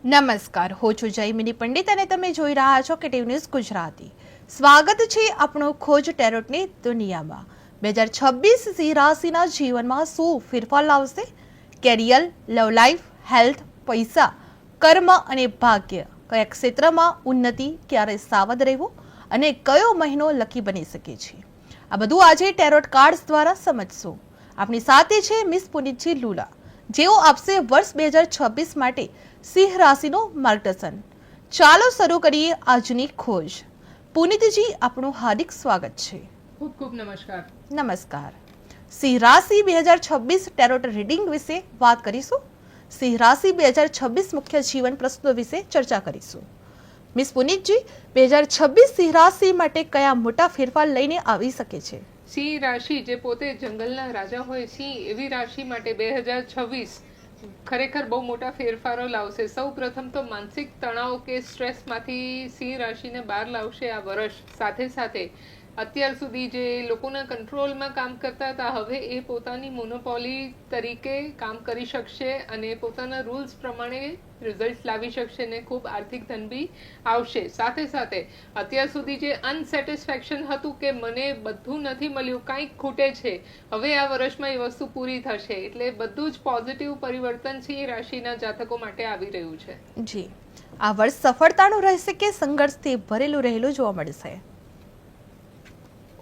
નમસ્કાર, હું છું જયમિની પંડિત અને તમે જોઈ રહ્યા છો કે ટીવી ન્યૂઝ ગુજરાતી. સ્વાગત છે આપણું ખોજ ટેરોટની દુનિયામાં. 2026 સિંહ રાશિના જીવનમાં શું ફેરફાર લાવશે? કેરિયર, લવ લાઈફ, હેલ્થ, પૈસા, કર્મ અને ભાગ્ય. કયા ક્ષેત્રમાં ઉન્નતિ, ક્યારે સાવધ રહેવું અને કયો મહિનો લકી બની શકે છે, આ બધું આજે ટેરોટ કાર્ડ્સ દ્વારા સમજશું. આપણી સાથે છે મિસ પુનિતજી લુલા, જેઓ આપશે વર્ષ 2026 માટે સિંહ રાશિનું માર્ગદર્શન. ચાલો શરૂ કરીએ આજની ખોજ. પુનિતજી, આપનું હાર્દિક સ્વાગત છે. ખૂબ ખૂબ નમસ્કાર. નમસ્કાર. સિંહ રાશિ 2026 ટેરોટ રીડિંગ વિશે વાત કરીશું. સિંહ રાશિ 2026 મુખ્ય જીવન પ્રશ્નો વિશે ચર્ચા કરીશું. મિસ પુનિતજી, 2026 સિંહ રાશિ માટે કયા મોટા ફેરફાર લઈને આવી શકે છે? સિંહ રાશિ જે પોતે જંગલના રાજા હોય, સિંહ એવી રાશિ માટે 2026 ખરેખર બહુ મોટા ફેરફારો લાવશે. સૌ પ્રથમ તો માનસિક તણાવ કે સ્ટ્રેસમાંથી સિંહ રાશિને બહાર લાવશે આ વર્ષ. સાથે સાથે અત્યાર સુધી જે લોકોના કંટ્રોલમાં કામ કરતા હતા, હવે એ પોતાની મોનોપોલી તરીકે કામ કરી શકશે અને પોતાના રૂલ્સ પ્રમાણે રિઝલ્ટ લાવી શકશે ને ખૂબ આર્થિક ધન બી આવશે. સાથે સાથે અત્યાર સુધી જે અનસેટિસ્ફેક્શન હતું કે મને બધું નથી મળ્યું, કંઈક ખૂટે છે, હવે આ વર્ષમાં એ વસ્તુ પૂરી થશે. એટલે બધું જ પોઝિટિવ પરિવર્તન સિંહ રાશિના જાતકો માટે આવી રહ્યું છે. જી, આ વર્ષ સફળતાનું રહેશે કે સંઘર્ષથી ભરેલું રહેલું જોવા મળશે?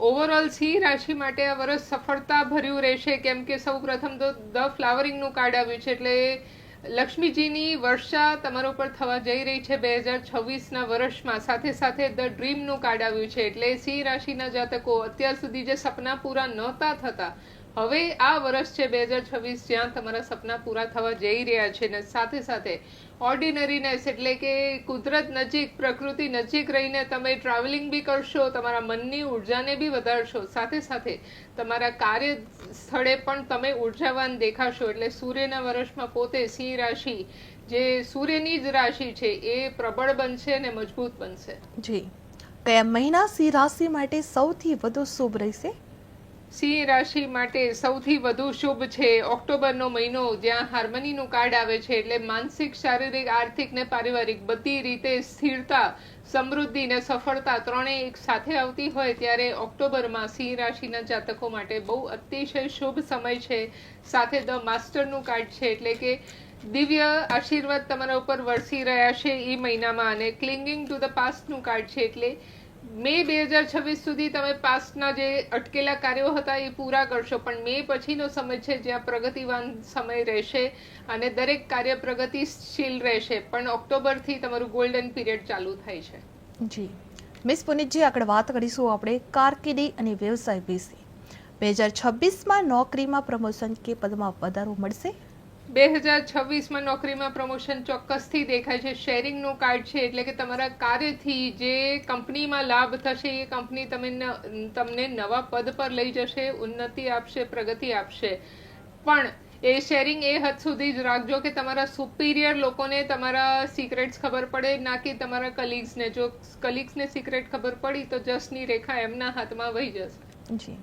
ઓવરઓલ સિંહ રાશિ માટે આ વર્ષ સફળતા ભર્યું રહેશે, કેમ કે સૌ પ્રથમ તો ધ ફ્લાવરિંગનું કાર્ડ આવ્યું છે. એટલે લક્ષ્મીજીની વર્ષા તમારા ઉપર થવા જઈ રહી છે 2026ના વર્ષમાં. સાથે સાથે ધ ડ્રીમનું કાર્ડ આવ્યું છે. એટલે સિંહ રાશિના જાતકો અત્યાર સુધી જે સપના પૂરા નહોતા થતા, હવે આ વર્ષ છે 2026 જ્યાં તમારા સપના પૂરા થવા જઈ રહ્યા છે. ને સાથે સાથે ઓર્ડિનરીનેસ એટલે કે કુદરત નજીક, પ્રકૃતિ નજીક રહીને તમે ટ્રાવેલિંગ બી કરશો, તમારા મનની ઉર્જાને બી વધારશો. સાથે સાથે તમારા કાર્ય સ્થળે પણ તમે ઉર્જાવાન દેખાશો. એટલે સૂર્યના વર્ષમાં પોતે સિંહ રાશિ જે સૂર્યની જ રાશિ છે એ પ્રબળ બનશે અને મજબૂત બનશે. જી, કયા મહિના સિંહ રાશિ માટે સૌથી વધુ શુભ રહેશે? સિંહ રાશિ માટે સૌથી વધુ શુભ છે ઓક્ટોબરનો મહિનો, જ્યાં હાર્મનીનું કાર્ડ આવે છે. એટલે માનસિક, શારીરિક, આર્થિક ને પારિવારિક બધી રીતે સ્થિરતા, સમૃદ્ધિ ને સફળતા ત્રણેય એક સાથે આવતી હોય ત્યારે ઓક્ટોબરમાં સિંહ રાશિના જાતકો માટે બહુ અતિશય શુભ સમય છે. સાથે ધ માસ્ટરનું કાર્ડ છે, એટલે કે દિવ્ય આશીર્વાદ તમારા ઉપર વરસી રહ્યા છે એ મહિનામાં. અને ક્લિંગિંગ ટુ ધ પાસ્ટનું કાર્ડ છે, એટલે મે 2026 સુધી તમે પાસ્ટના જે અટકેલા કાર્યો હતા એ પૂરા કરશો, પણ મે પછીનો સમય છે જ્યાં પ્રગતિવાન સમય રહેશે અને દરેક કાર્ય પ્રગતિશીલ રહેશે. પણ ઓક્ટોબરથી તમારું ગોલ્ડન પીરિયડ ચાલુ થાય છે. જી, મિસ પુનિતજી, આગળ વાત કરીશું આપણે કારકિર્દી અને વ્યવસાય વિશે. 2026માં નોકરીમાં પ્રમોશન કે પદમાં વધારો મળશે? 2026માં નોકરીમાં પ્રમોશન ચોક્કસથી દેખાય છે. શેરિંગનું કાર્ડ છે, એટલે કે તમારા કાર્યથી જે કંપનીમાં લાભ થશે એ કંપની તમને નવા પદ પર લઈ જશે, ઉન્નતિ આપશે, પ્રગતિ આપશે. પણ એ શેરિંગ એ હદ સુધી જ રાખજો કે તમારા સુપિરિયર લોકોને તમારા સિક્રેટ્સ ખબર પડે, ના કે તમારા કલીગ્સને. જો કલીગ્સને સિક્રેટ ખબર પડી તો જસની રેખા એમના હાથમાં વહી જશે. જી,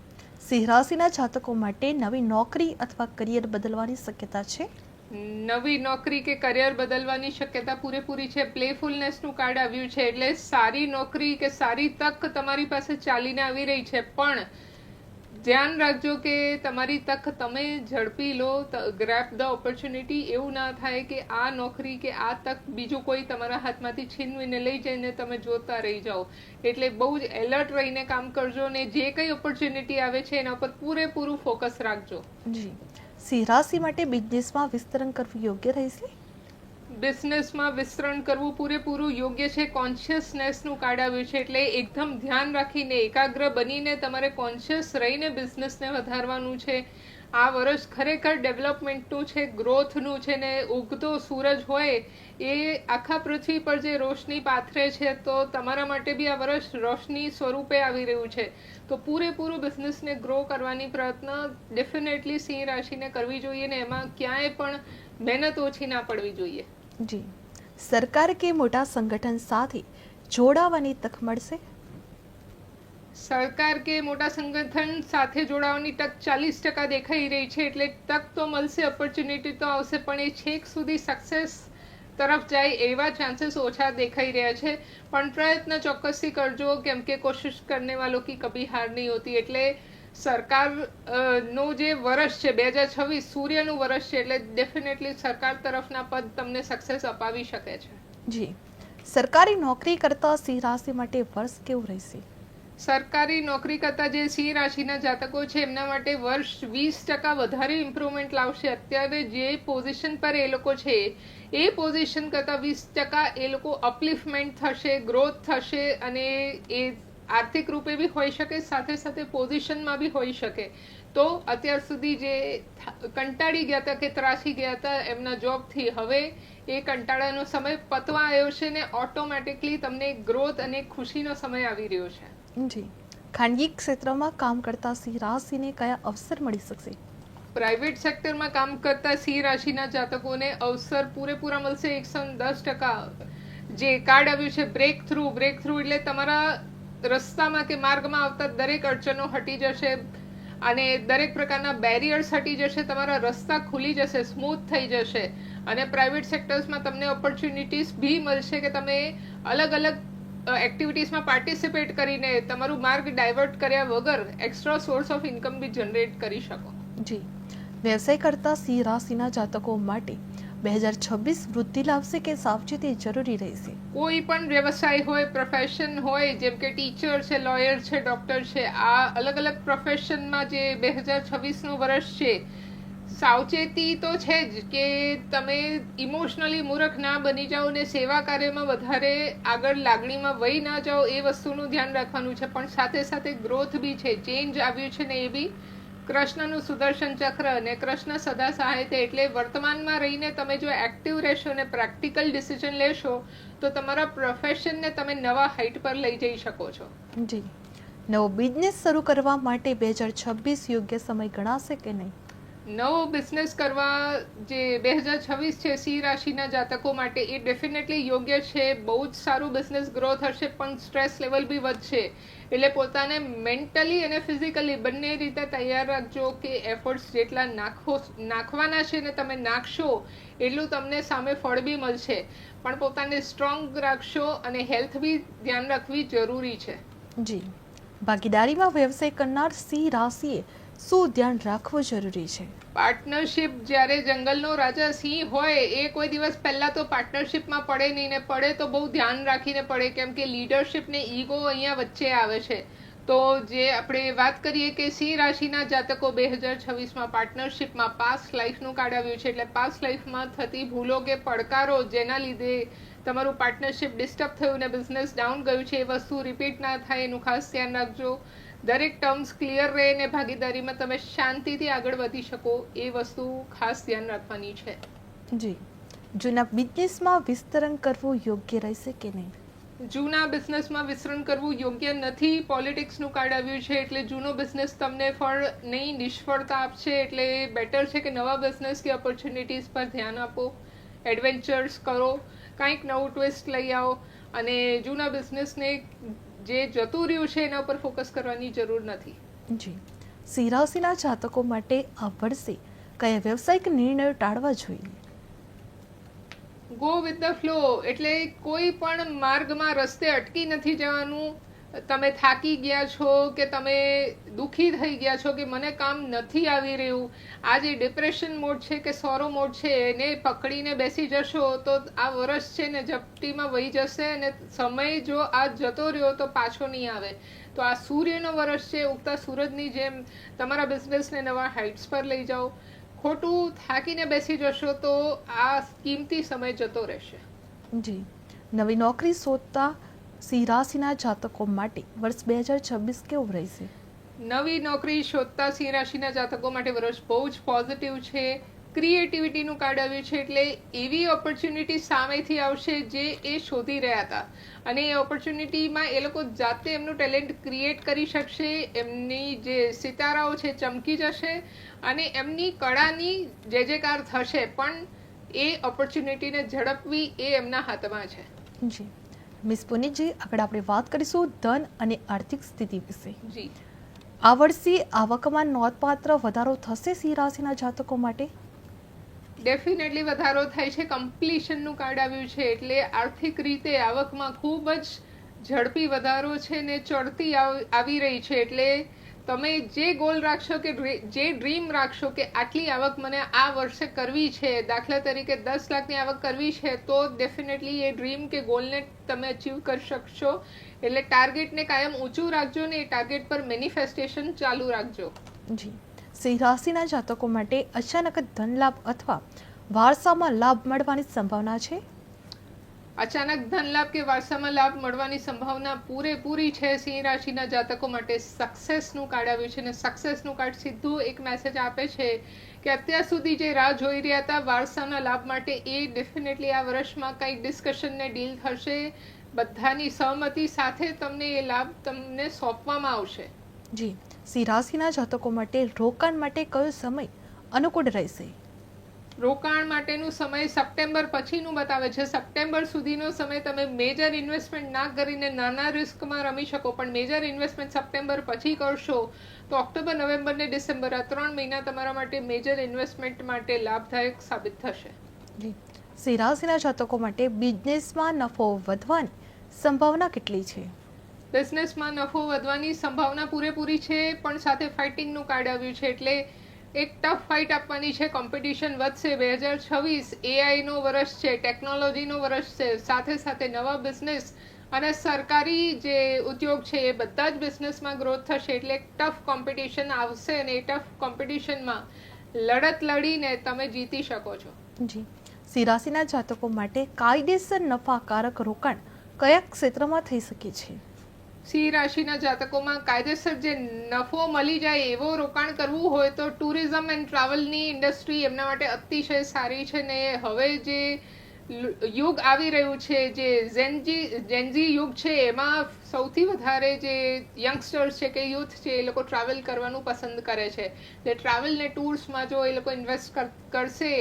સિંહ રાશિના જાતકો માટે નવી નોકરી અથવા કરિયર બદલવાની શક્યતા છે? નવી નોકરી કે કરિયર બદલવાની શક્યતા પૂરેપૂરી છે. પ્લેફુલનેસનું કાર્ડ આવ્યું છે, એટલે સારી નોકરી કે સારી તક તમારી પાસે ચાલીને આવી રહી છે. પણ ધ્યાન રાખજો કે તમારી તક તમે ઝડપી લો, ગ્રેબ ધ ઓપોર્ચ્યુનિટી. એવું ના થાય કે આ નોકરી કે આ તક બીજું કોઈ તમારા હાથમાંથી છીનવીને લઈ જઈને તમે જોતા રહી જાઓ. એટલે બહુ જ એલર્ટ રહીને કામ કરજો ને જે કંઈ ઓપોર્ચ્યુનિટી આવે છે એના પર પૂરેપૂરું ફોકસ રાખજો. જી, સિંહ રાશિ માટે બિઝનેસમાં વિસ્તરણ કરવું યોગ્ય રહેશે? બિઝનેસમાં વિસ્તરણ કરવું પૂરેપૂરું યોગ્ય છે. કોન્શિયસનેસનું કાર્ડ આવ્યું છે, એટલે એકદમ ધ્યાન રાખીને, એકાગ્ર બનીને તમારે કોન્શિયસ રહીને બિઝનેસને વધારવાનું છે. આ વર્ષ ખરેખર ડેવલપમેન્ટનું છે, ગ્રોથનું છે. ને ઉગતો સૂરજ હોય એ આખા પૃથ્વી પર જે રોશની પાથરે છે, તો તમારા માટે બી આ વર્ષ રોશની સ્વરૂપે આવી રહ્યું છે. તો પૂરેપૂરું બિઝનેસને ગ્રો કરવાની પ્રયત્ન ડેફિનેટલી સિંહ રાશિને કરવી જોઈએ ને એમાં ક્યાંય પણ મહેનત ઓછી ના પડવી જોઈએ. જી, સરકાર કે મોટા સંગઠન સાથે જોડાવાની તક મળશે? સરકાર કે મોટા સંગઠન સાથે જોડાવાની તક 40% દેખાઈ રહી છે. એટલે તક તો મળશે, ઓપોર્ચ્યુનિટી તો આવશે, પણ એ છેક સુધી સક્સેસ તરફ જાય એવા ચાન્સીસ ઓછા દેખાઈ રહ્યા છે, પણ પ્રયત્ન ચોક્કસથી કરજો, કેમ કે કોશિશ કરને વાલો કી કભી હાર નહીં હોતી. એટલે સરકાર નો જે વર્ષ છે 2026 સૂર્યનું વર્ષ છે, એટલે ડેફિનેટલી સરકાર તરફના પદ તમને સક્સેસ અપાવી શકે છે. જી, સરકારી નોકરી કરતા સિંહ રાશિ માટે વર્ષ કેવું રહેશે? સરકારી નોકરી કરતા જે સિંહ રાશિના જાતકો છે એમના માટે વર્ષ 20% વધારે ઇમ્પ્રુવમેન્ટ લાવશે. અત્યારે જે પોઝિશન પર એ લોકો છે એ પોઝિશન કરતા 20% એ લોકો અપલિફમેન્ટ થશે, ગ્રોથ થશે, અને એ આર્થિક રૂપે બી હોઈ શકે, સાથે સાથે પોઝિશનમાં બી હોઈ શકે. તો અત્યાર સુધી જે કંટાળી ગયા હતા કે ત્રાસી ગયા હતા એમના જોબથી, હવે એ કંટાળાનો સમય પતવા આવ્યો છે ને ઓટોમેટિકલી તમને ગ્રોથ અને ખુશીનો સમય આવી રહ્યો છે. જી, ખાનગી ક્ષેત્રમાં કામ કરતા સિંહ રાશિને કયા અવસર મળી શકશે? પ્રાઇવેટ સેક્ટરમાં કામ કરતા સિંહ રાશિના જાતકોને અવસર પૂરેપૂરા મળશે 110%. જે કાર્ડ આવ્યું છે બ્રેક થ્રુ એટલે તમારા રસ્તામાં કે માર્ગમાં આવતા દરેક અડચણો હટી જશે અને દરેક પ્રકારના બેરિયર્સ હટી જશે, તમારા રસ્તા ખુલી જશે, સ્મૂથ થઈ જશે. અને પ્રાઇવેટ સેક્ટર્સમાં તમને ઓપોર્ચ્યુનિટીઝ બી મળશે કે તમે અલગ અલગ એક્ટિવિટીઝમાં પાર્ટિસિપેટ કરીને તમારું માર્ગ ડાયવર્ટ કર્યા વગર extra source of income be generate કરી શકો. જી, વ્યવસાય કરતા સિંહ રાશિના જાતકો માટે 2026 વૃદ્ધિ લાવશે કે સાવચેતી જરૂરી રહેશે? કોઈ પણ વ્યવસાય હોય, પ્રોફેશન હોય, જેમ કે ટીચર છે, લોયર છે, ડોક્ટર છે, આ અલગ અલગ પ્રોફેશનમાં જે 2026નું વર્ષ છે, સાવચેતી તો છે જ કે તમે ઇમોશનલી મૂર્ખ ના બની જાઓ ને સેવા કાર્યમાં વધારે આગળ લાગણીમાં વહી ના જાઓ, એ વસ્તુનું ધ્યાન રાખવાનું છે. પણ સાથે સાથે ગ્રોથ બી છે, ચેન્જ આવ્યું છે ને એ બી કૃષ્ણનું સુદર્શન ચક્ર અને કૃષ્ણ સદા સહાય છે. એટલે વર્તમાનમાં રહીને તમે જો એક્ટિવ રહેશો ને પ્રેક્ટિકલ ડિસિઝન લેશો તો તમારા પ્રોફેશનને તમે નવા હાઈટ પર લઈ જઈ શકો છો. જી, નવો બિઝનેસ શરૂ કરવા માટે 2026 યોગ્ય સમય ગણાશે કે નહીં? નવો બિઝનેસ કરવા જે 2026 છે સિંહ રાશિના જાતકો માટે એ ડેફિનેટલી યોગ્ય છે. બહુ જ સારું બિઝનેસ ગ્રોથ હશે, પણ સ્ટ્રેસ લેવલ બી વધશે. એટલે પોતાને મેન્ટલી અને ફિઝિકલી બંને રીતે તૈયાર રાખજો કે એફર્ટ્સ જેટલા નાખવાના છે ને તમે નાખશો એટલું તમને સામે ફળ બી મળશે. પણ પોતાને સ્ટ્રોંગ રાખશો અને હેલ્થ બી ધ્યાન રાખવી જરૂરી છે. જી, ભાગીદારીમાં વ્યવસાય કરનાર સિંહ રાશિએ શું ધ્યાન રાખવું જરૂરી છે? પાર્ટનરશિપ, જ્યારે જંગલનો રાજા સિંહ હોય એ કોઈ દિવસ પહેલા તો પાર્ટનરશિપમાં પડે નહીં, ને પડે તો બહુ ધ્યાન રાખીને પડે, કેમ કે લીડરશિપ ને ઈગો અહીંયા વચ્ચે આવે છે. તો જે આપણે વાત કરીએ કે સિંહ રાશિના જાતકો 2026માં પાર્ટનરશિપમાં પાસ્ટ લાઈફનું કાર્ડ આવ્યું છે, એટલે પાસ્ટ લાઈફમાં થતી ભૂલો કે પડકારો જેના લીધે તમારું પાર્ટનરશિપ ડિસ્ટર્બ થયું ને બિઝનેસ ડાઉન ગયું છે, એ વસ્તુ રિપીટ ના થાય એનું ખાસ ધ્યાન રાખજો. દરેક ટર્મ્સ ક્લિયર રહે ને ભાગીદારીમાં તમે શાંતિથી આગળ વધી શકો, એ વસ્તુ ખાસ ધ્યાન રાખવાની છે. જી, જૂના બિઝનેસમાં વિસ્તરણ કરવું યોગ્ય રહેશે કે નહીં? જૂના બિઝનેસમાં વિસ્તરણ કરવું યોગ્ય નથી. પોલિટિક્સનું કાર્ડ આવ્યું છે, એટલે જૂનો બિઝનેસ તમને ફળ નહીં, નિષ્ફળતા આપશે. એટલે બેટર છે કે નવા બિઝનેસ કે ઓપોર્ચ્યુનિટીઝ પર ધ્યાન આપો, એડવેન્ચર્સ કરો, કંઈક નવું ટ્વિસ્ટ લઈ આવો, અને જૂના બિઝનેસને જે જતું રહ્યું છે એના ઉપર ફોકસ કરવાની જરૂર નથી. જી, સિંહ રાશિના જાતકો માટે આ વર્ષે કયા વ્યવસાયિક નિર્ણયો ટાળવા જોઈએ? ગો વિથ ધ ફ્લો, એટલે કોઈ પણ માર્ગમાં રસ્તે અટકી નથી જવાનું. તમે થાકી ગયા છો કે તમે દુઃખી થઈ ગયા છો કે મને કામ નથી આવી રહ્યું, આ જે ડિપ્રેશન મોડ છે કે સોરો મોડ છે એને પકડીને બેસી જશો તો આ વર્ષ છે ને ઝપટીમાં વહી જશે, અને સમય જો આ જતો રહ્યો તો પાછો નહીં આવે. તો આ સૂર્યનો વર્ષ છે, ઉગતા સૂરજની જેમ તમારા બિઝનેસને નવા હાઇટ્સ પર લઈ જાઓ. ખોટું થાકીને બેસી જશો તો આ કિંમતી સમય જતો રહેશે. જી, નવી નોકરી શોધતા સિંહ રાશિના જાતકો માટે વર્ષ 2026 કેવું રહેશે? નવી નોકરી શોધતા સિંહ રાશિના જાતકો માટે વર્ષ બહુ જ પોઝિટિવ છે. ક્રિએટિવિટીનું કાર્ડ આવ્યું છે, એટલે એવી ઓપોર્ચ્યુનિટી સામેથી આવશે જે એ શોધી રહ્યા હતા, અને એ ઓપોર્ચ્યુનિટીમાં એ લોકો જાતે એમનું ટેલેન્ટ ક્રિએટ કરી શકશે. એમની જે સિતારાઓ છે ચમકી જશે અને એમની કળાની જય જયકાર થશે. પણ એ ઓપોર્ચ્યુનિટીને ઝડપવી એ એમના હાથમાં છે. જી, મિસ પુનીતજી, આગળ આપણે વાત કરીશું ધન અને આર્થિક સ્થિતિ વિશે. જી, આ વર્ષે આવકમાં નોંધપાત્ર વધારો થશે સિંહ રાશિના જાતકો માટે? ડેફિનેટલી વધારો થાય છે. કમ્પ્લીશનનું કાર્ડ આવ્યું છે એટલે આર્થિક રીતે આવકમાં ખૂબ જ ઝડપી વધારો છે ને ચડતી આવી રહી છે. એટલે તમે જે ગોલ રાખશો કે જે ડ્રીમ રાખશો કે આટલી આવક મને આ વર્ષે કરવી છે, દાખલા તરીકે 10 લાખની આવક કરવી છે, તો ડેફિનેટલી એ ડ્રીમ કે ગોલને તમે અચીવ કરી શકશો. એટલે ટાર્ગેટને કાયમ ઊંચું રાખજો ને એ ટાર્ગેટ પર મેનિફેસ્ટેશન ચાલુ રાખજો. જી, સિંહ રાશિના જાતકો માટે અચાનક ધન લાભ અથવા વારસામાં લાભ મળવાની સંભાવના છે. અચાનક ધન લાભ કે વારસામાં લાભ મળવાની સંભાવના પૂરેપૂરી છે. સિંહ રાશિના જાતકો માટે સક્સેસનું કાર્ડ આવ્યું છે અને સક્સેસનું કાર્ડ સીધું એક મેસેજ આપે છે કે અત્યાર સુધી જે રાહ જોઈ રહ્યા હતા વારસાના લાભ માટે, એ ડેફિનેટલી આ વર્ષમાં કંઈક ડિસ્કશન ને ડીલ થશે. બધાની સહમતિ સાથે તમને એ લાભ તમને સોંપવામાં આવશે. જી, સિંહ રાશિના જાતકો માટે રોકાણ માટે કયો સમય અનુકૂળ રહેશે. રોકાણ માટેનું સમય સપ્ટેમ્બર પછીનું બતાવે છે. સપ્ટેમ્બર સુધીનો સમય તમે મેજર ઇન્વેસ્ટમેન્ટ ના કરીને નાના રિસ્કમાં રમી શકો, પણ મેજર ઇન્વેસ્ટમેન્ટ સપ્ટેમ્બર પછી કરશો તો ઓક્ટોબર, નવેમ્બર ને ડિસેમ્બર આ 3 મહિના તમારા માટે મેજર ઇન્વેસ્ટમેન્ટ માટે લાભદાયક સાબિત થશે. જી, સિંહ રાશિના જાતકો માટે બિઝનેસમાં નફો વધવાની સંભાવના કેટલી છે. બિઝનેસમાં નફો વધવાની સંભાવના પૂરેપૂરી છે, પણ સાથે ફાઇટિંગનું કાર્ડ આવ્યું છે એટલે એક ટફ ફાઇટ આપવાની છે. કોમ્પિટિશન વધશે. 2026 એઆઈનો વર્ષ છે, ટેકનોલોજીનો વર્ષ છે. સાથે સાથે નવા બિઝનેસ અને સરકારી જે ઉદ્યોગ છે એ બધા જ બિઝનેસમાં ગ્રોથ થશે. એટલે એક ટફ કોમ્પિટિશન આવશે અને એ ટફ કોમ્પિટિશનમાં લડત લડીને તમે જીતી શકો છો. જી, સિંહ રાશિના જાતકો માટે કાયદેસર નફાકારક રોકાણ કયા ક્ષેત્રમાં થઈ શકે છે. સિંહ રાશિના જાતકોમાં કાયદેસર જે નફો મળી જાય એવો રોકાણ કરવું હોય તો ટુરિઝમ એન્ડ ટ્રાવેલની ઇન્ડસ્ટ્રી એમના માટે અતિશય સારી છે. ને હવે જે યુગ આવી રહ્યું છે, જે જેનઝી યુગ છે, એમાં સૌથી વધારે જે યંગસ્ટર્સ છે કે યુથ છે એ લોકો ટ્રાવેલ કરવાનું પસંદ કરે છે. જે ટ્રાવેલ ને ટૂર્સમાં જો એ લોકો ઇન્વેસ્ટ કરશે,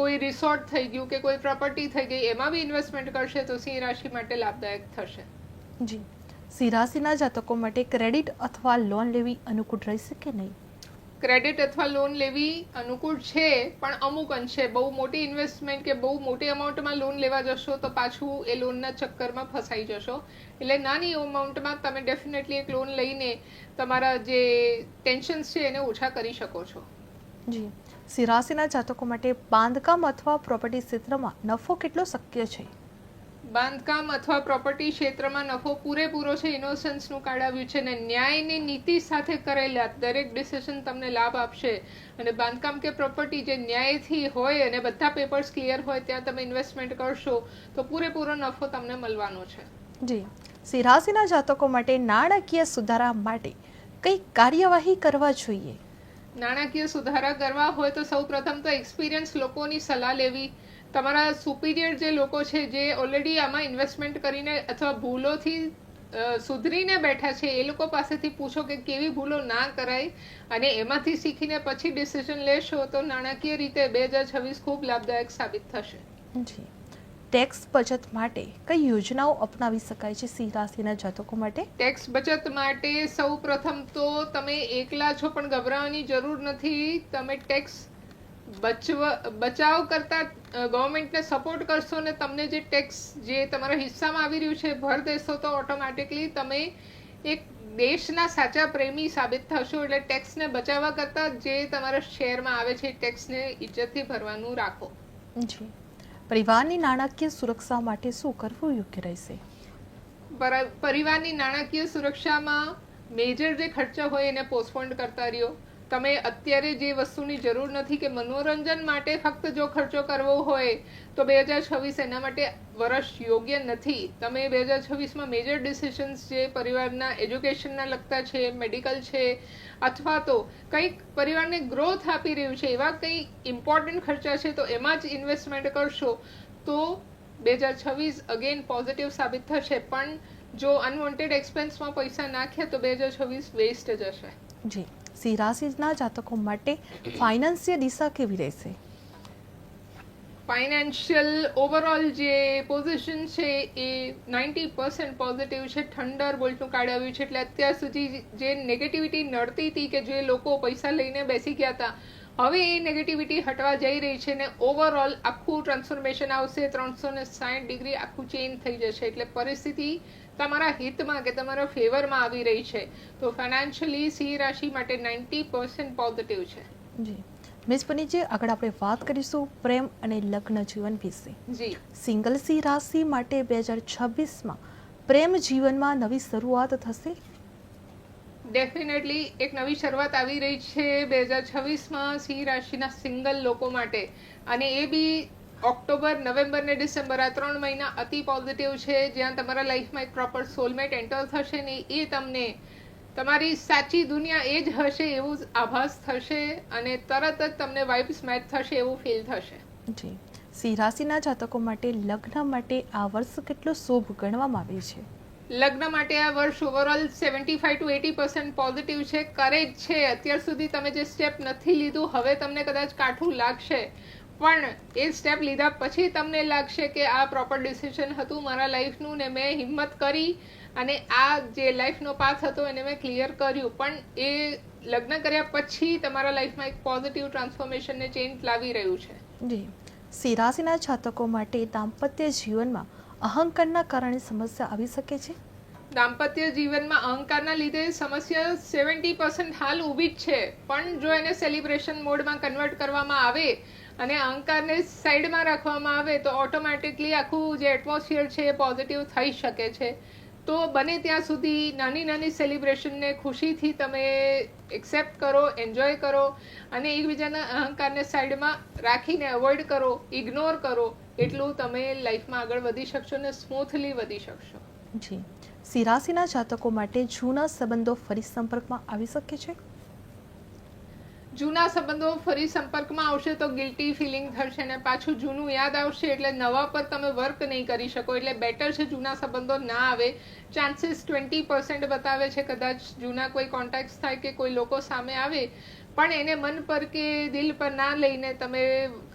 કોઈ રિસોર્ટ થઈ ગયું કે કોઈ પ્રોપર્ટી થઈ ગઈ એમાં બી ઇન્વેસ્ટમેન્ટ કરશે તો સિંહ રાશિ માટે લાભદાયક થશે. જી, સિંહ રાશિના જાતકો માટે ક્રેડિટ અથવા લોન લેવી અનુકૂળ રહેશે કે નહીં. ક્રેડિટ અથવા લોન લેવી અનુકૂળ છે, પણ અમુક અંશે. બહુ મોટી ઇન્વેસ્ટમેન્ટ કે બહુ મોટી અમાઉન્ટમાં લોન લેવા જશો તો પાછું એ લોનના ચક્કરમાં ફસાઈ જશો. એટલે નાની અમાઉન્ટમાં તમે ડેફિનેટલી એક લોન લઈને તમારા જે ટેન્શન્સ છે એને ઓછા કરી શકો છો. જી, સિંહ રાશિના જાતકો માટે બાંધકામ અથવા પ્રોપર્ટી ક્ષેત્રમાં નફો કેટલો શક્ય છે. બાંધકામ અથવા પ્રોપર્ટી ક્ષેત્રમાં નફો પૂરેપૂરો છે. ઇનોસન્સનું કાર્ડ આવ્યું છે અને ન્યાયની નીતિ સાથે કરેલા દરેક ડિસિઝન તમને લાભ આપશે. અને બાંધકામ કે પ્રોપર્ટી જે ન્યાયથી હોય અને બધા પેપર્સ ક્લિયર હોય ત્યાં તમે ઇન્વેસ્ટમેન્ટ કરશો તો પૂરેપૂરો નફો તમને મળવાનો છે. જી, સિંહ રાશિના જાતકો માટે નાણાકીય સુધારા માટે કઈ કાર્યવાહી કરવા જોઈએ. નાણાકીય સુધારા કરવા હોય તો સૌપ્રથમ તો એક્સપિરિયન્સ લોકોની સલાહ લેવી. તમારા સુપિરિયર જે લોકો છે જે ઓલરેડી આમાં ઇન્વેસ્ટમેન્ટ કરીને અથવા ભૂલોથી સુધરીને બેઠા છે એ લોકો પાસેથી પૂછો કે કેવી ભૂલો ના કરાય અને એમાંથી શીખીને પછી ડિસિઝન લેશો તો નાણાકીય રીતે 2026 ખૂબ લાભદાયક સાબિત થશે. જી, ટેક્સ બચત માટે કઈ યોજનાઓ અપનાવી શકાય છે સિંહ રાશિના જાતકો માટે. ટેક્સ બચત માટે સૌ પ્રથમ તો તમે એકલા છો પણ ગભરાવાની જરૂર નથી. તમે ટેક્સ બચાવ કરતા ગવર્મેન્ટને સપોર્ટ કરશો ને તમને જે ટેક્સ જે તમારા હિસ્સામાં આવી રહ્યું છે ભર દેશો તો ઓટોમેટિકલી તમે એક દેશના સાચા પ્રેમી સાબિત થશો. એટલે ટેક્સને બચાવવા કરતા જે તમારા શેરમાં આવે છે ટેક્સને ઇજ્જતથી ભરવાનું રાખો. જી, પરિવારની નાણાકીય સુરક્ષા માટે શું કરવું યોગ્ય રહેશે. પરિવારની નાણાકીય સુરક્ષામાં મેજર જે ખર્ચા હોય એને પોસ્ટપોન્ડ કરતા રહ્યો. તમે અત્યારે જે વસ્તુની જરૂર નથી કે મનોરંજન માટે ફક્ત જો ખર્ચો કરવો હોય તો 2026 એના માટે વર્ષ યોગ્ય નથી. તમે 2026માં મેજર ડિસિઝન્સ જે પરિવારના એજ્યુકેશનના લગતા છે, મેડિકલ છે અથવા તો કંઈક પરિવારને ગ્રોથ આપી રહ્યું છે એવા કંઈ ઇમ્પોર્ટન્ટ ખર્ચા છે તો એમાં જ ઇન્વેસ્ટમેન્ટ કરશો તો 2026 અગેન પોઝિટિવ સાબિત થશે. પણ જો અનવોન્ટેડ એક્સપેન્સમાં પૈસા નાખ્યા તો 2026 વેસ્ટ જશે. જી, સિંહ રાશિના જાતકો માટે ફાઇનાન્સિયલ દિશા કેવી રહેશે. ફાઇનાન્શિયલ ઓવરઓલ જે પોઝિશન છે એ 90% પોઝિટિવ છે. થંડર બોલ્ટનું કાર્ડ આવ્યું છે એટલે અત્યાર સુધી જે નેગેટિવિટી નડતી હતી કે જે લોકો પૈસા લઈને બેસી ગયા હતા હવે એ નેગેટિવિટી હટવા જઈ રહી છે ને ઓવરઓલ આખું ટ્રાન્સફોર્મેશન આવશે, 360 ડિગ્રી આખું ચેન્જ થઈ જશે. એટલે પરિસ્થિતિ તમારા હિતમાં કે તમારા ફેવરમાં આવી રહી છે. તો ફાઇનાન્શિયલી સિંહ રાશિ માટે 90% પોઝિટિવ છે. જી મિસ પુનીતજી, આગળ આપણે વાત કરીશું પ્રેમ અને લગ્ન જીવન વિશે. જી, સિંગલ સિંહ રાશિ માટે 2026માં પ્રેમ જીવનમાં નવી શરૂઆત થશે. ડેફિનેટલી એક નવી શરૂઆત આવી રહી છે 2026માં સિંહ રાશિના સિંગલ લોકો માટે. અને એ બી ઓક્ટોબર, નવેમ્બર ને ડિસેમ્બર આ 3 મહિના અતિ પોઝિટિવ છે, જ્યાં તમારા લાઈફમાં એક પ્રોપર સોલમેટ એન્ટર થશે ને એ તમને તમારી સાચી દુનિયા એ જ હશે એવું આભાસ થશે અને તરત જ તમને વાઇબ્સ મેચ થશે એવું ફીલ થશે. જી, સિંહ રાશિના જાતકો માટે લગ્ન માટે આ વર્ષ કેટલો શુભ ગણવામાં આવે છે? લગ્ન માટે આ વર્ષ ઓવરઓલ 75 to 80% પોઝિટિવ છે. કરેજ છે. અત્યાર સુધી તમે જે સ્ટેપ નથી લીધું, હવે તમને કદાચ કાઠું લાગશે, પણ એ સ્ટેપ લીધા પછી તમને લાગશે કે આ પ્રોપર ડિસિઝન હતું મારા લાઈફનું ને મેં હિંમત કરી અને આ જે લાઈફનો પાથ હતો એને મેં ક્લિયર કર્યું. પણ એ લગ્ન કર્યા પછી તમારા લાઈફમાં એક પોઝિટિવ ટ્રાન્સફોર્મેશનને ચેન્જ લાવી રહ્યું છે. જી, સિંહ રાશિના જાતકો માટે દાંપત્ય જીવનમાં અહંકારના કારણે સમસ્યા આવી શકે છે. દાંપત્ય જીવનમાં અહંકારના લીધે સમસ્યા 70% હાલ ઊભી જ છે, પણ જો એને સેલિબ્રેશન મોડમાં કન્વર્ટ કરવામાં આવે અને અહંકારને સાઈડમાં રાખવામાં આવે તો ઓટોમેટિકલી આખું જે એટમોસ્ફિયર છે એ પોઝિટિવ થઈ શકે છે. તો બને ત્યાં સુધી નાની નાની સેલિબ્રેશનને ખુશીથી તમે એક્સેપ્ટ કરો, એન્જોય કરો અને એકબીજાના અહંકારને સાઈડમાં રાખીને અવોઇડ કરો, ઇગ્નોર કરો, એટલું તમે લાઈફમાં આગળ વધી શકશો ને સ્મૂથલી વધી શકશો. જી, સિંહ રાશિના જાતકો માટે જૂના સંબંધો ફરી સંપર્કમાં આવી શકે છે. જૂના સંબંધો ફરી સંપર્કમાં આવશે તો ગિલ્ટી ફિલિંગ થશે ને પાછું જૂનું યાદ આવશે એટલે નવા પર તમે વર્ક નહીં કરી શકો. એટલે બેટર છે જૂના સંબંધો ના આવે. ચાન્સીસ 20% બતાવે છે કદાચ જૂના કોઈ કોન્ટેક્ટ થાય કે કોઈ લોકો સામે આવે, પણ એને મન પર કે દિલ પર ના લઈને તમે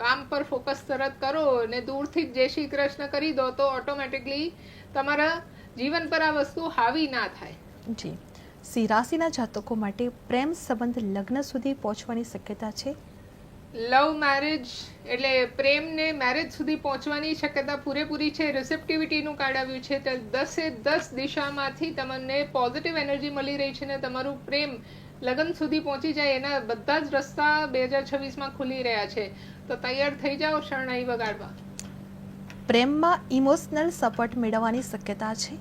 કામ પર ફોકસ તરત કરો અને દૂરથી જ જય શ્રી કૃષ્ણ કરી દો તો ઓટોમેટિકલી તમારા જીવન પર આ વસ્તુ હાવી ના થાય. જી, સિંહ રાશિના જાતકો માટે પ્રેમ સંબંધ લગ્ન સુધી પહોંચવાની શક્યતા છે. લવ મેરેજ એટલે પ્રેમને મેરેજ સુધી પહોંચવાની શક્યતા પૂરેપૂરી છે. રિસેપ્ટિવિટીનું કાર્ડ આવ્યું છે તો 10 દિશામાંથી તમને પોઝિટિવ એનર્જી મળી રહી છે ને તમારું પ્રેમ લગ્ન સુધી પહોંચી જાય એના બધા જ રસ્તા 2026માં ખુલી રહ્યા છે. તો તૈયાર થઈ જાઓ શરણાઈ વગાડવા. પ્રેમમાં ઇમોશનલ સપોર્ટ મેળવવાની શક્યતા છે.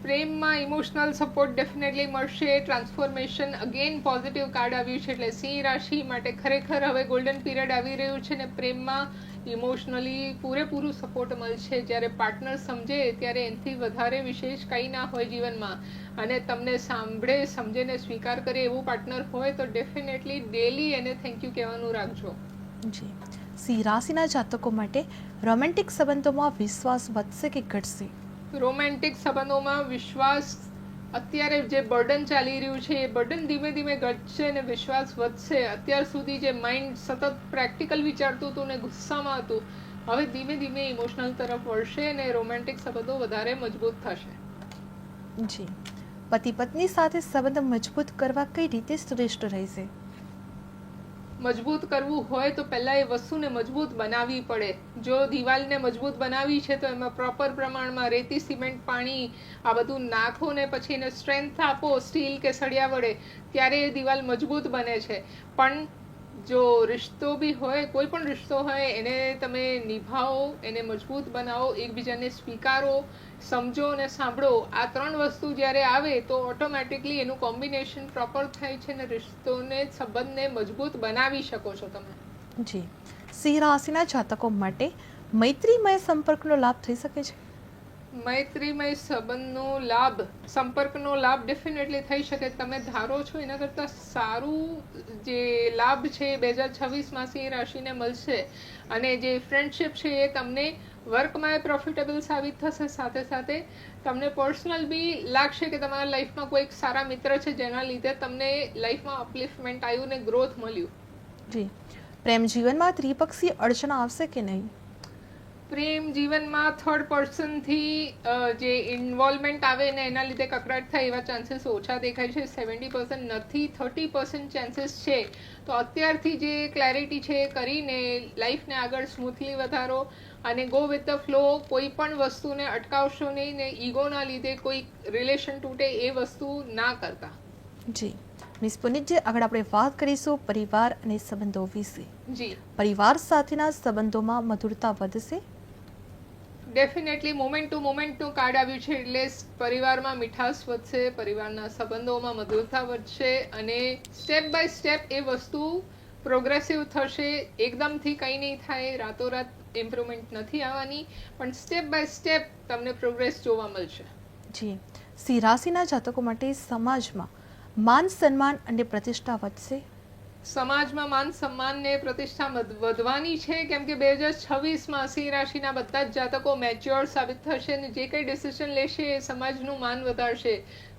પ્રેમમાં ઇમોશનલ સપોર્ટ ડેફિનેટલી મળશે. ટ્રાન્સફોર્મેશન અગેન પોઝિટિવ કાર્ડ આવ્યું છે એટલે સિંહ રાશિ માટે ખરેખર હવે ગોલ્ડન પીરિયડ આવી રહ્યું છે ને પ્રેમમાં ઇમોશનલી પૂરેપૂરું સપોર્ટ મળશે. જ્યારે પાર્ટનર સમજે ત્યારે એનાથી વધારે વિશેષ કંઈ ના હોય જીવનમાં, અને તમને સાંભળે, સમજે ને સ્વીકાર કરે એવું પાર્ટનર હોય તો ડેફિનેટલી ડેલી એને થેન્ક યુ કહેવાનું રાખજો. જી, સિંહ રાશિના જાતકો માટે રોમેન્ટિક સંબંધોમાં વિશ્વાસ વધશે કે ઘટશે? રોમેન્ટિક સંબંધોમાં વિશ્વાસ, અત્યારે જે બર્ડન ચાલી રહ્યું છે એ બર્ડન ધીમે ધીમે ઘટશે અને વિશ્વાસ વધશે. અત્યાર સુધી જે માઇન્ડ સતત પ્રેક્ટિકલ વિચારતું હતું ને ગુસ્સામાં હતું, હવે ધીમે ધીમે ઇમોશનલ તરફ વળશે અને રોમેન્ટિક સંબંધો વધારે મજબૂત થશે. જી, પતિ પત્ની સાથે સંબંધ મજબૂત કરવા કઈ રીતે શ્રેષ્ઠ રહેશે? મજબૂત કરવું હોય તો પહેલાં એ વસ્તુને મજબૂત બનાવવી પડે. જો દિવાલને મજબૂત બનાવી છે તો એમાં પ્રોપર પ્રમાણમાં રેતી, સિમેન્ટ, પાણી આ બધું નાખો ને પછી એને સ્ટ્રેન્થ આપો સ્ટીલ કે સળિયા વડે, ત્યારે એ દિવાલ મજબૂત બને છે. પણ જો રિશ્તો બી હોય, કોઈ પણ રિશ્તો હોય, એને તમે નિભાવો, એને મજબૂત બનાવો, એકબીજાને સ્વીકારો, સમજો અને સાંભળો. આ 3 વસ્તુ જ્યારે આવે તો ઓટોમેટિકલી એનું કોમ્બિનેશન પ્રોપર થાય છે અને રિશ્તોને, સંબંધને મજબૂત બનાવી શકો છો તમે. જી, સિંહ રાશિના જાતકો માટે મૈત્રીમય સંપર્કનો લાભ થઈ શકે છે. મૈત્રીમય સંબંધનો લાભ, સંપર્કનો લાભ ડેફિનેટલી થઈ શકે. તમે ધારો છો એના કરતાં સારું જે લાભ છે 2026માં સિંહ રાશિને મળશે. અને જે ફ્રેન્ડશિપ છે એ તમને વર્કમાં પ્રોફિટેબલ સાબિત થશે. સાથે સાથે તમને પર્સનલ બી લાગશે કે તમારા લાઈફમાં કોઈક સારા મિત્ર છે જેના લીધે તમને લાઈફમાં અપલિફ્ટમેન્ટ આવ્યું ને ગ્રોથ મળ્યું. જી, પ્રેમ જીવનમાં ત્રિપક્ષી અડચણ આવશે કે નહીં? પ્રેમ જીવનમાં થર્ડ પર્સનથી જે ઇન્વોલ્વમેન્ટ આવે ને એના લીધે કકડાટ થાય એવા ચાન્સીસ ઓછા દેખાય છે. 70% નથી, 30% ચાન્સીસ છે. તો અત્યારથી જે ક્લેરિટી છે એ કરીને લાઈફને આગળ સ્મૂથલી વધારો અને ગો વિથ ધ ફ્લો. કોઈ પણ વસ્તુને અટકાવશો નહીં ને ઈગોના લીધે કોઈ રિલેશન તૂટે એ વસ્તુ ના કરતા. જી મિસ પુનિતજી, આગળ આપણે વાત કરીશું પરિવાર અને સંબંધો વિશે. જી, પરિવાર સાથેના સંબંધોમાં મધુરતા વધશે. ડેફિનેટલી મોમેન્ટ ટુ મોમેન્ટનું કાર્ડ આવ્યું છે એટલે પરિવારમાં મીઠાશ વધશે, પરિવારના સંબંધોમાં મધુરતા વધશે અને સ્ટેપ બાય સ્ટેપ એ વસ્તુ પ્રોગ્રેસિવ થશે. એકદમથી કંઈ નહીં થાય, રાતોરાત ઇમ્પ્રુવમેન્ટ નથી આવવાની, પણ સ્ટેપ બાય સ્ટેપ તમને પ્રોગ્રેસ જોવા મળશે. જી, સિંહ રાશિના જાતકો માટે સમાજમાં માન સન્માન અને પ્રતિષ્ઠા વધશે. સમાજમાં માન સન્માન ને પ્રતિષ્ઠા વધવાની છે કેમ કે 2026માં સિંહ રાશિના બધા જ જાતકો મેચ્યોર સાબિત થશે ને જે કંઈ ડિસિઝન લેશે એ સમાજનું માન વધારશે.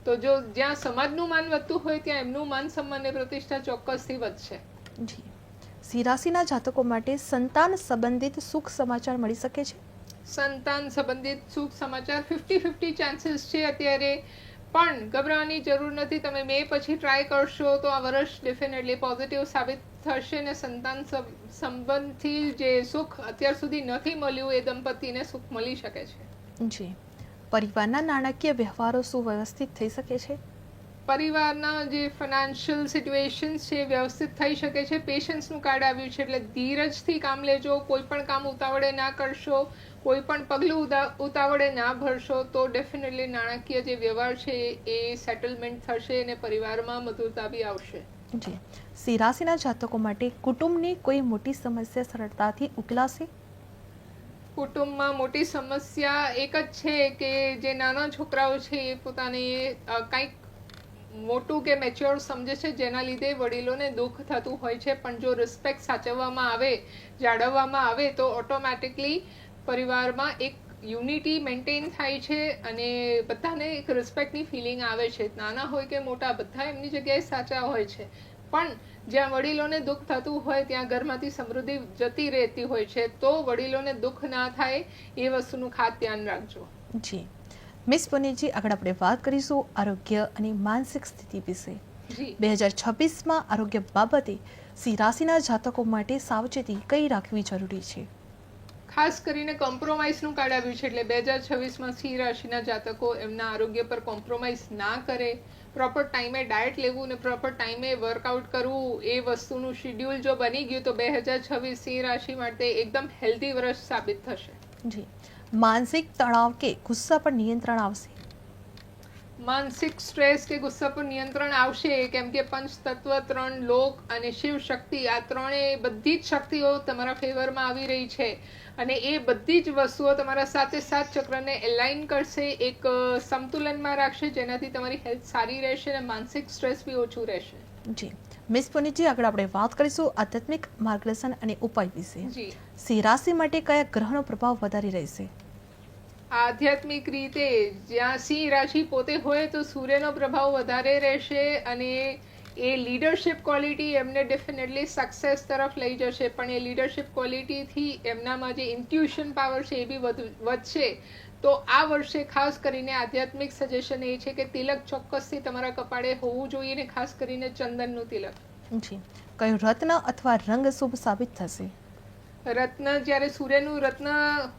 તો જો જ્યાં સમાજનું માન વધતું હોય ત્યાં એમનું માન સન્માન ને પ્રતિષ્ઠા ચોક્કસથી વધશે. જી, સિંહ રાશિના જાતકો માટે સંતાન સંબંધિત સુખ સમાચાર મળી શકે છે. સંતાન સંબંધિત સુખ સમાચાર 50-50 ચાન્સીસ છે અત્યારે, પણ ગભરાવાની જરૂર નથી. તમે મે પછી ટ્રાય કરશો તો આ વર્ષ ડેફિનેટલી પોઝિટિવ સાબિત થશે ને સંતાન સંબંધથી જે સુખ અત્યાર સુધી નથી મળ્યું એ દંપતીને સુખ મળી શકે છે. જી, પરિવારના નાણાકીય વ્યવહારો સુવ્યવસ્થિત થઈ શકે છે. પરિવારના જે ફાઇનાન્શિયલ સિચ્યુએશન્સ છે વ્યવસ્થિત થઈ શકે છે. પેશન્સનું કાર્ડ આવ્યું છે એટલે ધીરજથી કામ લેજો. કોઈ પણ કામ ઉતાવળે ના કરશો, કોઈ પણ પગલું ઉતાવળે ના ભરશો તો ડેફિનેટલી નાણાકીય જે વ્યવહાર છે એ સેટલમેન્ટ થશે અને પરિવારમાં મધુરતા બી આવશે. જી, સિંહ રાશિના જાતકો માટે કુટુંબની કોઈ મોટી સમસ્યા સરળતાથી ઉકેલાશે. કુટુંબમાં મોટી સમસ્યા એક જ છે કે જે નાના છોકરાઓ છે એ પોતાને કંઈક મોટું કે મેચ્યોર સમજે છે જેના લીધે વડીલોને દુઃખ થતું હોય છે, પણ જો રિસ્પેક્ટ સાચવવામાં આવે, જાળવવામાં આવે તો ઓટોમેટિકલી પરિવારમાં એક યુનિટી મેન્ટેન થાય છે અને બધાને એક રિસ્પેક્ટની ફિલિંગ આવે છે. નાના હોય કે મોટા બધા એમની જગ્યાએ સાચા હોય છે, પણ જ્યાં વડીલોને દુઃખ થતું હોય ત્યાં ઘરમાંથી સમૃદ્ધિ જતી રહેતી હોય છે. તો વડીલોને દુઃખ ના થાય એ વસ્તુનું ખાસ ધ્યાન રાખજો. જી મિસ પુનિતજી, આગળ આપણે વાત કરીશું આરોગ્ય અને માનસિક સ્થિતિ વિશે. જી, 2026માં આરોગ્ય બાબતે સિંહ રાશિના જાતકો માટે સાવચેતી કઈ રાખવી જરૂરી છે. ખાસ કરીને કોમ્પ્રોમાઇઝનું કાર્ડ આવ્યું છે એટલે 2026માં સિંહ રાશિના જાતકો એમના આરોગ્ય પર કોમ્પ્રોમાઇઝ ના કરે. પ્રોપર ટાઈમે ડાયટ લેવું ને પ્રોપર ટાઈમે વર્કઆઉટ કરવું એ વસ્તુનું શિડ્યુલ જો બની ગયું તો 2026 સિંહ રાશિ માટે એકદમ હેલ્ધી વર્ષ સાબિત થશે. જી, માનસિક તણાવ કે ગુસ્સા પર નિયંત્રણ આવશે. માનસિક સ્ટ્રેસ કે ગુસ્સા પર નિયંત્રણ આવશે કેમ કે પંચ તત્વ, 3 લોક અને શિવ શક્તિ આ ત્રણેય બધી જ શક્તિઓ તમારા ફેવરમાં આવી રહી છે અને એ બધી જ વસ્તુઓ તમારા સાથે સાત ચક્રને એલાઇન કરશે, એક સંતુલનમાં રાખશે જેનાથી તમારી હેલ્થ સારી રહેશે અને માનસિક સ્ટ્રેસ બી ઓછું રહેશે. જી, મિસ પુનિતજી, આગળ આપણે વાત કરીશું આધ્યાત્મિક માર્ગદર્શન અને ઉપાય વિશે. જી, સિંહ રાશિ માટે કયા ગ્રહનો પ્રભાવ વધારે રહેશે. આધ્યાત્મિક રીતે જ્યાં સિંહ રાશિ પોતે હોય તો સૂર્યનો પ્રભાવ વધારે રહેશે અને એ લીડરશિપ ક્વોલિટી એમને ડેફિનેટલી સક્સેસ તરફ લઈ જશે, પણ એ લીડરશિપ ક્વોલિટીથી એમનામાં જે ઇન્ટ્યુશન પાવર છે એ બી વધશે. તો આ વર્ષે ખાસ કરીને આધ્યાત્મિક સજેશન એ છે કે તિલક ચોક્કસથી તમારા કપાળે હોવું જોઈએ ને ખાસ કરીને ચંદનનું તિલક. જી, કયું રત્ન અથવા રંગ શુભ સાબિત થશે. રત્ન જ્યારે સૂર્યનું રત્ન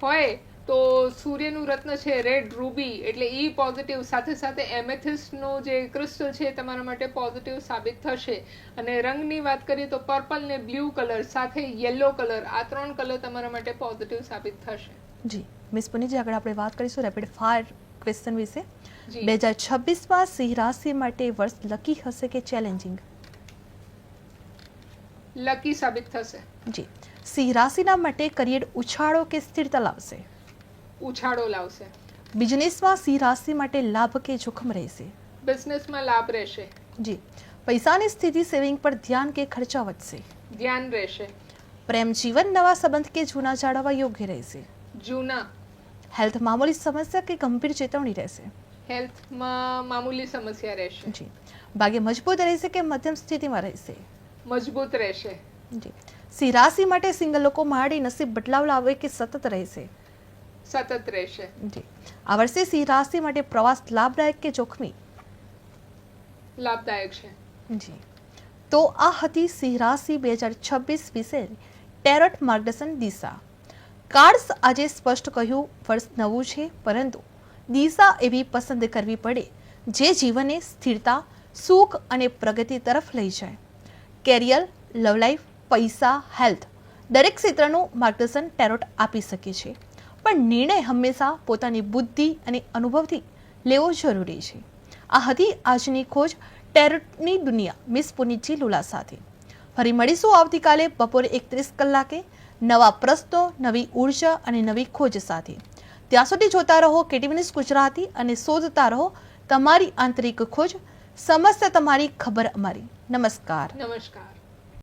હોય તો સૂર્યનું રત્ન છે રેડ રૂબી એટલે ઈ પોઝિટિવ, સાથે સાથે એમેથિસ્ટનું જે ક્રિસ્ટલ છે તમારા માટે પોઝિટિવ સાબિત થશે. અને રંગની વાત કરીએ તો પર્પલ ને બ્લુ કલર સાથે યલો કલર આ 3 કલર તમારા માટે પોઝિટિવ સાબિત થશે. જી, મિસ પુનિતજી, આગળ આપણે વાત કરીશું રેપિડ ફાયર ક્વેશ્ચન વિશે. જી, 2026માં સિંહ રાશિ માટે વર્ષ લકી હશે કે ચેલેન્જિંગ. લકી સાબિત થશે. જી, સિંહ રાશિના માટે કરિયર ઉછાળો કે સ્થિરતા લાવશે. ઉછાળો લાવશે. બિઝનેસમાં સિંહ રાશિ માટે લાભ કે જોખમ રહેશે. બિઝનેસમાં લાભ રહેશે. જી, પૈસાની સ્થિતિ સેવિંગ પર ધ્યાન કે ખર્ચા વધશે. ધ્યાન રહેશે. પ્રેમ જીવન નવા સંબંધ કે જૂના જાળવવા યોગ્ય રહેશે. જૂના. હેલ્થ મામૂલી સમસ્યા કે ગંભીર ચેતવણી રહેશે. હેલ્થમાં મામૂલી સમસ્યા રહેશે. જી, ભાગ્ય મજબૂત રહેશે કે મધ્યમ સ્થિતિમાં રહેશે. મજબૂત રહેશે. જી, સિંહ રાશિ માટે સિંગલ લોકો માટે નસીબ બદલાવ લાવે કે સતત રહેશે? સતત રહેશે. જી. આ વર્ષે સિંહ રાશિ માટે પ્રવાસ લાભદાયક કે જોખમી? લાભદાયક છે. જી. તો આ હતી સિંહ રાશિ 2026 વિશે ટેરોટ માર્ગદર્શન દિશા. કાર્ડ્સ આજે સ્પષ્ટ કહ્યું, વર્ષ નવું છે, પરંતુ દિશા એવી પસંદ કરવી પડે જે જીવનને સ્થિરતા, સુખ અને પ્રગતિ તરફ લઈ જાય. કેરિયર, લવ લાઈફ, પૈસા, હેલ્થ દરેક ક્ષેત્રનું માર્ગદર્શન ટેરોટ આપી શકે છે, પણ નિર્ણય હંમેશા પોતાની બુદ્ધિ અને અનુભવથી લેવો જરૂરી છે. આ હતી આજની ખોજ ટેરોટની દુનિયા મિસ પુનીતજી લુલા સાથે. ફરી મળીશું આવતીકાલે બપોરે 31 કલાકે નવા પ્રશ્નો, નવી ઉર્જા અને નવી ખોજ સાથે. ત્યાં સુધી જોતા રહો કેટીવી ન્યૂઝ ગુજરાતી અને શોધતા રહો તમારી આંતરિક ખોજ. સમસ્ત તમારી ખબર અમારી. નમસ્કાર. નમસ્કાર.